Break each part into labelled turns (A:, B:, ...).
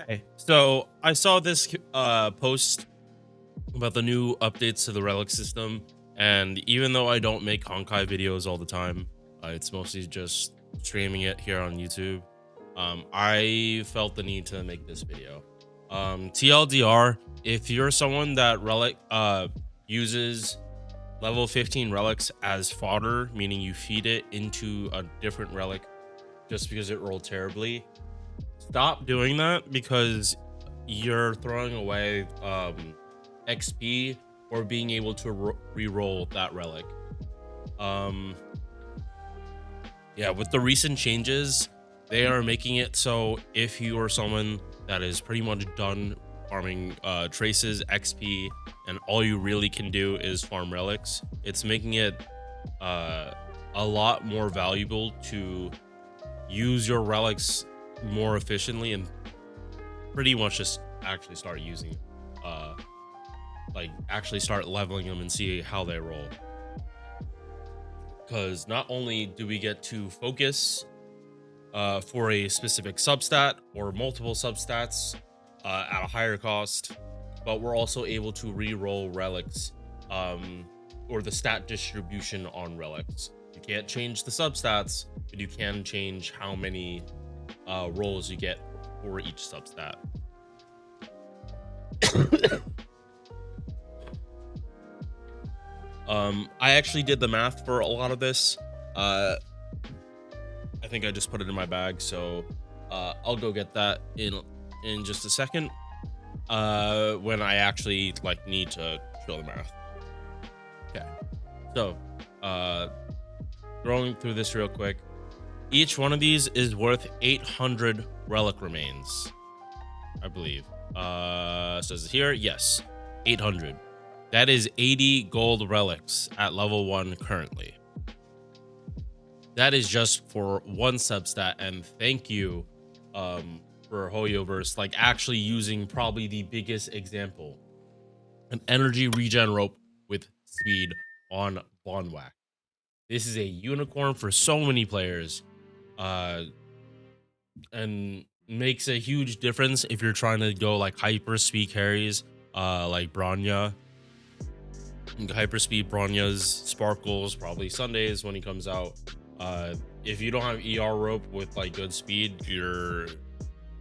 A: Hey, so I saw this post about the new updates to the Relic system, and even though I don't make Honkai videos all the time, it's mostly just streaming it here on YouTube. I felt the need to make this video. TLDR, if you're someone that Relic uses level 15 relics as fodder, meaning you feed it into a different relic just because it rolled terribly, stop doing that because you're throwing away XP or being able to re-roll that relic. Um, yeah, with the recent changes, they are making it so if you are someone that is pretty much done farming traces, XP, and all you really can do is farm relics, it's making it a lot more valuable to use your relics more efficiently and pretty much just actually start using like actually start leveling them and see how they roll, because not only do we get to focus for a specific substat or multiple substats at a higher cost, but we're also able to re-roll relics or the stat distribution on relics. You can't change the substats, but you can change how many rolls you get for each substat. I actually did the math for a lot of this. I think I just put it in my bag, so I'll go get that in just a second. When I actually need to show the math. Okay, so going through this real quick. Each one of these is worth 800 relic remains, I believe. Says it here, yes, 800. That is 80 gold relics at level 1 currently. That is just for one substat, and thank you for Hoyoverse actually using probably the biggest example, an energy regen rope with speed on Bonwhack. This is a unicorn for so many players, and makes a huge difference if you're trying to go hyper speed carries like Bronya. Hyperspeed Bronya's Sparkles probably Sundays when he comes out. If you don't have ER rope with good speed,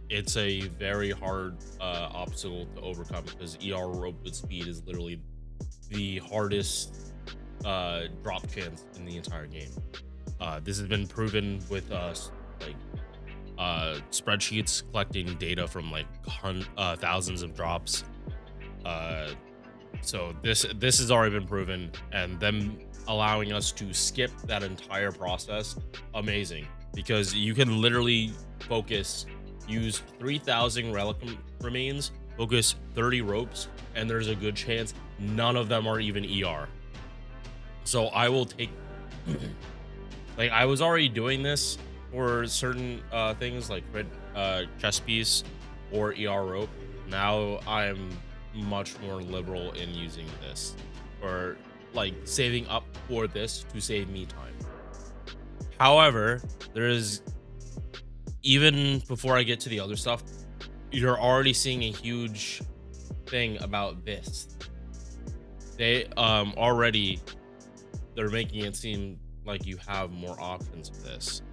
A: it's a very hard obstacle to overcome, because ER rope with speed is literally the hardest drop chance in the entire game. This has been proven with spreadsheets collecting data from thousands of drops. So this has already been proven, and them allowing us to skip that entire process, amazing, because you can literally use 3,000 relic remains, focus 30 ropes, and there's a good chance none of them are even ER. So I will take I was already doing this for certain things like chest piece or ER rope. Now I'm much more liberal in using this, or saving up for this to save me time. However, even before I get to the other stuff, you're already seeing a huge thing about this. They're making it seem like you have more options for this,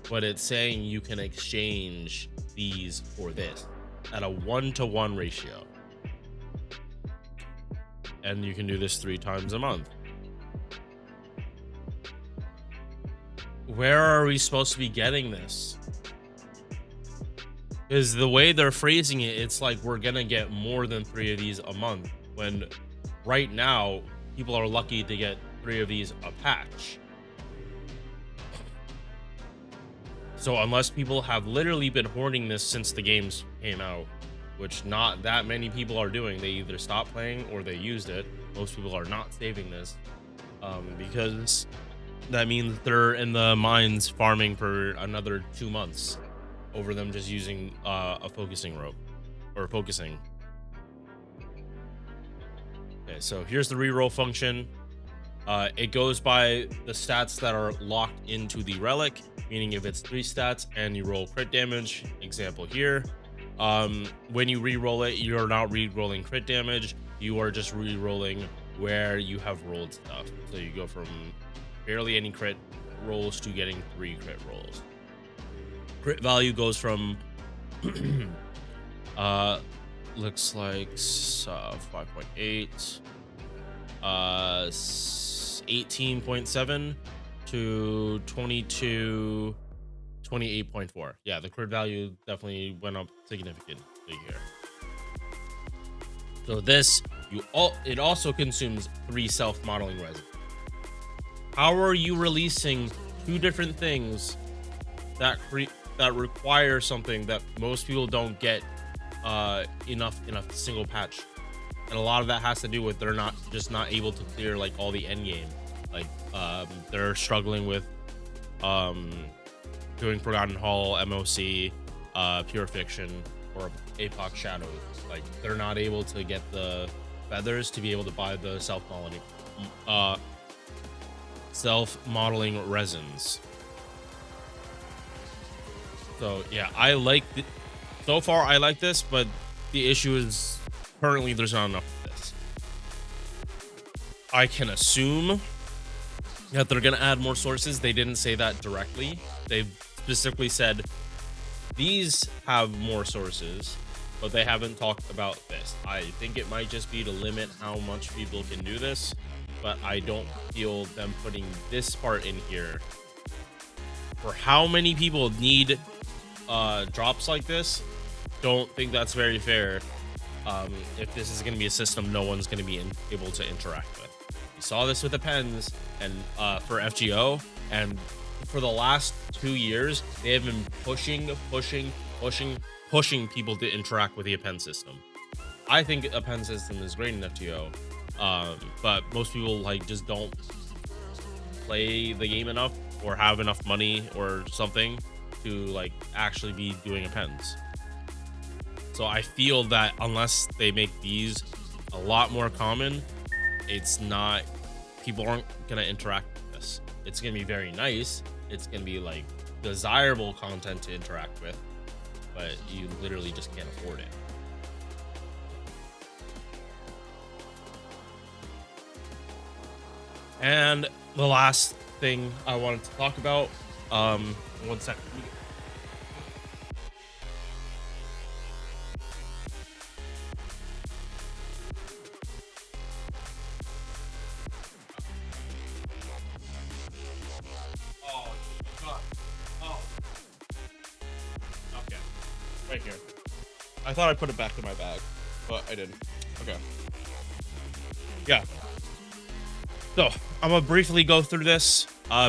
A: but it's saying you can exchange these for this at a 1-to-1 ratio. And you can do this 3 times a month. Where are we supposed to be getting this? Because the way they're phrasing it, it's like we're gonna get more than 3 of these a month, when right now people are lucky to get 3 of these a patch. So unless people have literally been hoarding this since the games came out, which not that many people are doing, they either stopped playing or they used it. Most people are not saving this, because that means they're in the mines farming for another 2 months over them just using a focusing rope or focusing. Okay, so here's the reroll function. It goes by the stats that are locked into the relic, meaning if it's 3 stats and you roll crit damage, example here, When you re-roll it, you're not re-rolling crit damage. You are just re-rolling where you have rolled stuff. So you go from barely any crit rolls to getting 3 crit rolls. Crit value goes from looks like 5.8, 18.7 to 28.4. Yeah, the crit value definitely went up significantly here. So this, it also consumes 3 self-modeling resins. How are you releasing 2 different things that require something that most people don't get enough single patch? And a lot of that has to do with they're not able to clear like all the end game. Like they're struggling with doing Forgotten Hall, MOC, Pure Fiction, or Apoc Shadows. Like they're not able to get the feathers to be able to buy the self-modeling resins. So yeah, so far I like this, but the issue is currently there's not enough of this. I can assume that they're gonna add more sources. They didn't say that directly. They specifically said these have more sources, but they haven't talked about this. I think it might just be to limit how much people can do this, but I don't feel them putting this part in here for how many people need drops like this. Don't think that's very fair. If this is going to be a system no one's going to be able to interact with. We saw this with the pens and for FGO, and for the last 2 years they have been pushing people to interact with the pen system. I think a pen system is great in FGO, but most people like just don't play the game enough or have enough money or something to like actually be doing appends. So I feel that unless they make these a lot more common, people aren't gonna interact with this. It's gonna be very nice. It's gonna be like desirable content to interact with, but you literally just can't afford it. And the last thing I wanted to talk about, 1 second. Oh, God. Oh. Okay. Right here. I thought I put it back in my bag, but I didn't. Okay. Yeah. So I'm gonna briefly go through this.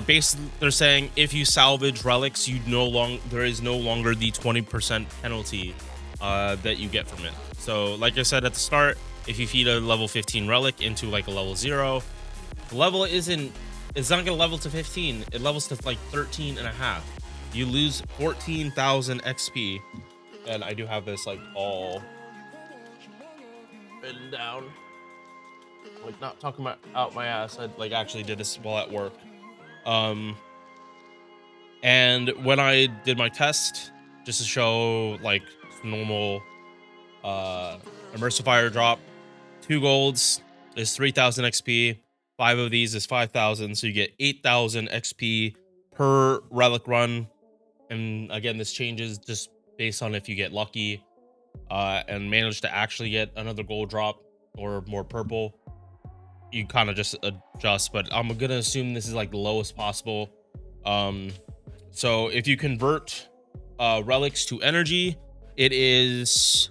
A: Basically, they're saying if you salvage relics, there is no longer the 20% penalty that you get from it. So, like I said at the start, if you feed a level 15 relic into like a level 0, the level it's not gonna level to 15. It levels to like 13 and a half. You lose 14,000 XP, and I do have this like all written down. Like not talking about out my ass. I like actually did this while at work. And when I did my test, just to show like normal Immersifier drop, 2 golds is 3,000 XP. 5 of these is 5,000, so you get 8,000 XP per relic run. And again, this changes just based on if you get lucky and manage to actually get another gold drop or more purple. You kind of just adjust, but I'm gonna assume this is like the lowest possible. So if you convert relics to energy, it is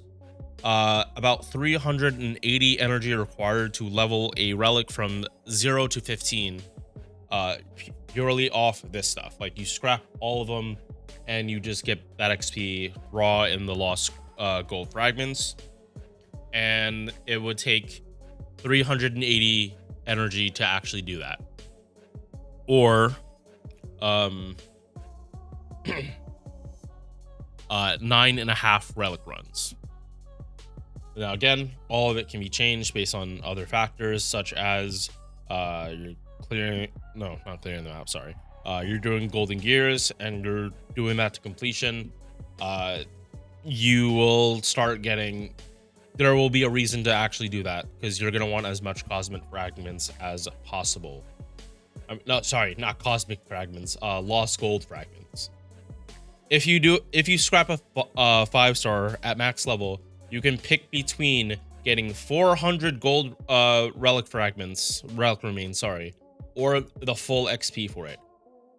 A: about 380 energy required to level a relic from 0 to 15 purely off this stuff. Like you scrap all of them and you just get that XP raw in the lost gold fragments, and it would take 380 energy to actually do that, or 9.5 relic runs. Now again, all of it can be changed based on other factors, such as you're not clearing them out, sorry. You're doing golden gears and you're doing that to completion. you will start getting, there will be a reason to actually do that, because you're going to want as much cosmic fragments as possible. No, sorry, not cosmic fragments, lost gold fragments. If you scrap a 5-star at max level, you can pick between getting 400 gold relic remains, sorry, or the full XP for it.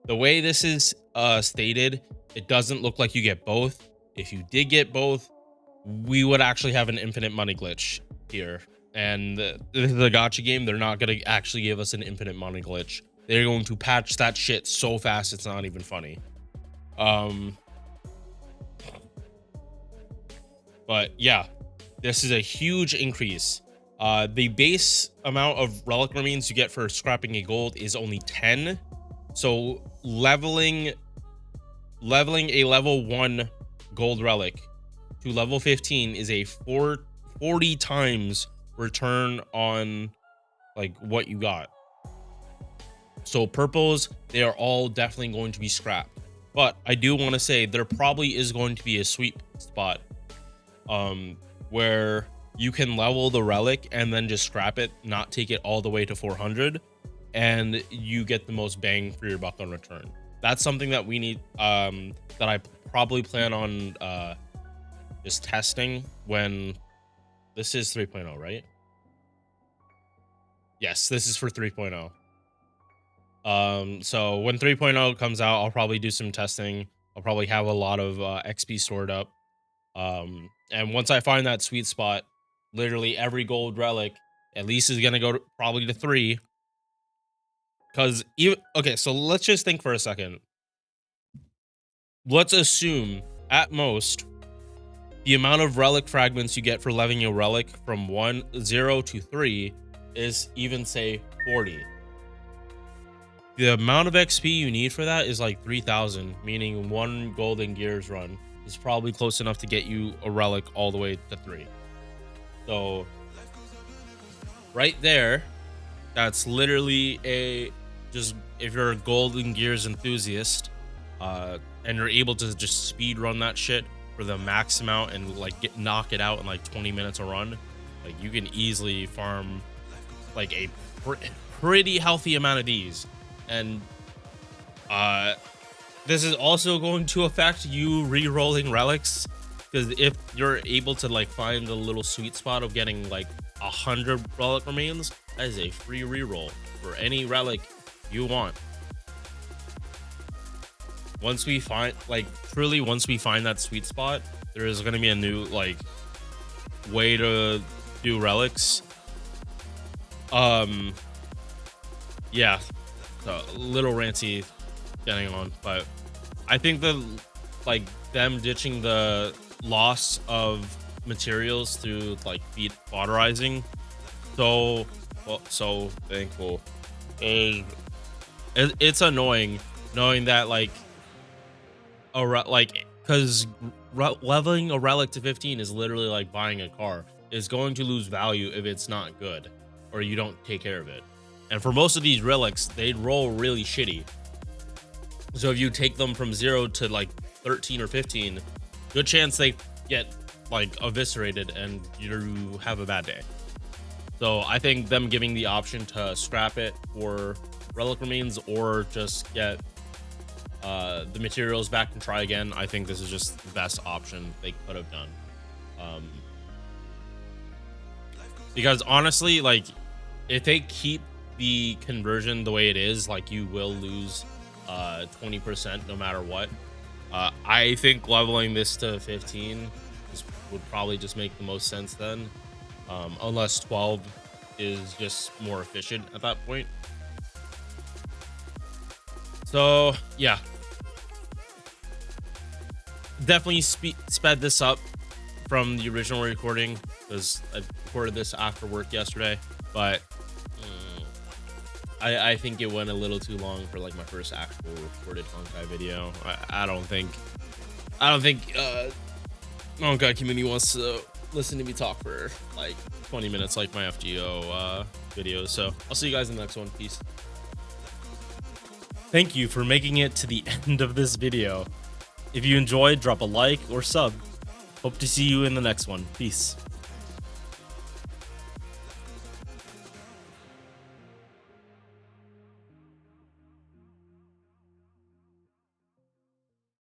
A: The way this is stated, it doesn't look like you get both. If you did get both, we would actually have an infinite money glitch here. And this is a gacha game. They're not going to actually give us an infinite money glitch. They're going to patch that shit so fast it's not even funny. But yeah, this is a huge increase. The base amount of relic remains you get for scrapping a gold is only 10. So leveling a level 1 gold relic to level 15 is a 40 times return on like what you got. So purples, they are all definitely going to be scrapped. But I do want to say there probably is going to be a sweet spot where you can level the relic and then just scrap it, not take it all the way to 400, and you get the most bang for your buck on return. That's something that we need, that I probably plan on just testing when this is 3.0, right? Yes, this is for 3.0. So when 3.0 comes out, I'll probably do some testing. I'll probably have a lot of XP stored up. And once I find that sweet spot, literally every gold relic at least is gonna go probably to 3. Because even, okay, so let's just think for a second. Let's assume at most the amount of relic fragments you get for leveling a relic from 0 to 3 is even say 40. The amount of XP you need for that is like 3,000, meaning 1 golden gears run is probably close enough to get you a relic all the way to 3. So right there, that's literally just if you're a golden gears enthusiast, and you're able to just speed run that shit for the max amount and like knock it out in like 20 minutes a run, like you can easily farm like a pretty healthy amount of these. And this is also going to affect you re-rolling relics, because if you're able to like find a little sweet spot of getting like 100 relic remains, that is a free re-roll for any relic you want. Once we find, like, truly once we find that sweet spot, there is going to be a new like way to do relics. Yeah, so a little ranty getting on, but I think the like them ditching the loss of materials through like feed waterizing, so thankful. It's annoying knowing that like because leveling a relic to 15 is literally like buying a car. It's going to lose value if it's not good or you don't take care of it. And for most of these relics, they roll really shitty. So if you take them from 0 to like 13 or 15, good chance they get like eviscerated and you have a bad day. So I think them giving the option to scrap it for relic remains or just get the materials back and try again, I think this is just the best option they could have done. Because honestly, like if they keep the conversion the way it is, like you will lose 20% no matter what. I think leveling this to 15 would probably just make the most sense then, unless 12 is just more efficient at that point. So yeah, definitely sped this up from the original recording, because I recorded this after work yesterday, but I think it went a little too long for like my first actual recorded Honkai video. I don't think Honkai community wants to listen to me talk for like 20 minutes like my FGO videos. So I'll see you guys in the next one. Peace. Thank you for making it to the end of this video. If you enjoyed, drop a like or sub.
B: Hope to see you in the next one. Peace.